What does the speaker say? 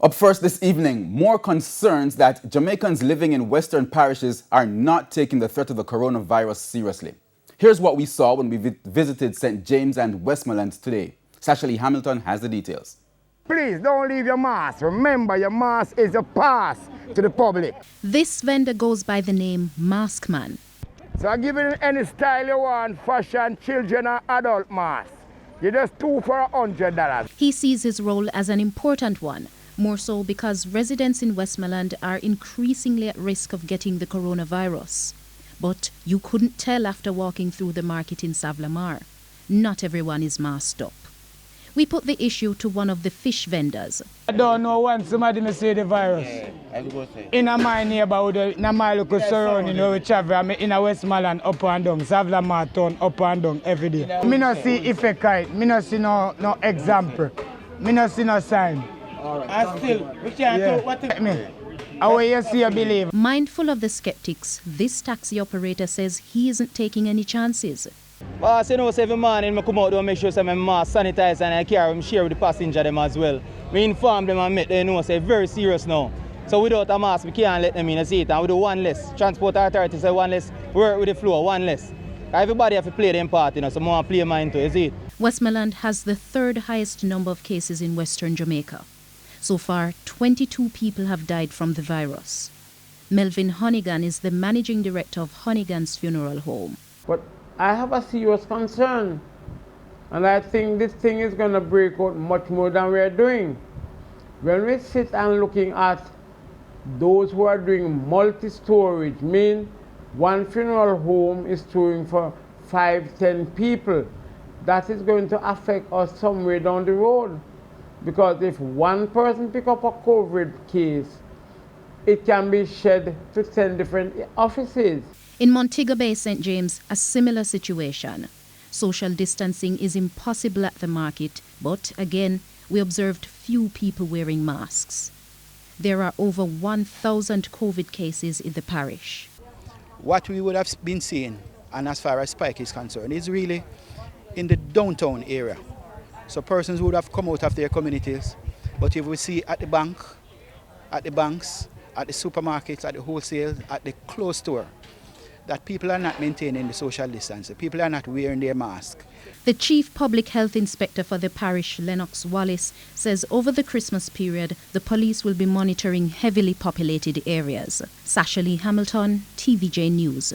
Up first this evening, more concerns that Jamaicans living in western parishes are not taking the threat of the coronavirus seriously. Here's what we saw when we visited St. James and Westmoreland today. Sashali Hamilton has the details. Please don't leave your mask. Remember, your mask is a pass to the public. This vendor goes by the name Mask Man. So I give you any style you want, fashion, children or adult mask. You just two for $100. He sees his role as an important one, more so because residents in Westmoreland are increasingly at risk of getting the coronavirus. But you couldn't tell after walking through the market in Savlamar. Not everyone is masked up. We put the issue to one of the fish vendors. I don't know when somebody may see the virus. In my neighborhood, in my local surrounding where we travel, I'm in Westmoreland up and down, Savlamar town up and down every day. I don't see effect, I don't see no example, I don't see no sign. And still, we can't what how you see, I believe. Mindful of the skeptics, this taxi operator says he isn't taking any chances. Boss, you know, every morning I come out and make sure my mask sanitize and I carry them share with the passenger them as well. We inform them and make them know say very serious now. So without a mask, we can't let them in and see it. And we do one less. Transport authority say one less. Work with the floor, one less. Everybody have to play their part, you know, so more play mine too, you see it. Westmoreland has the third highest number of cases in Western Jamaica. So far, 22 people have died from the virus. Melvin Honeygan is the managing director of Honeygan's Funeral Home. But I have a serious concern, and I think this thing is going to break out much more than we are doing. When we sit and looking at those who are doing multi-storage, mean one funeral home is storing for 5-10 people, that is going to affect us somewhere down the road. Because if one person pick up a COVID case, it can be shared to 10 different offices. In Montego Bay, St. James, a similar situation. Social distancing is impossible at the market, but again, we observed few people wearing masks. There are over 1,000 COVID cases in the parish. What we would have been seeing, and as far as spike is concerned, is really in the downtown area. So persons would have come out of their communities, but if we see at the bank, at the banks, at the supermarkets, at the wholesale, at the clothes store, that people are not maintaining the social distance, people are not wearing their mask. The Chief Public Health Inspector for the parish, Lennox Wallace, says over the Christmas period, the police will be monitoring heavily populated areas. Sashali Hamilton, TVJ News.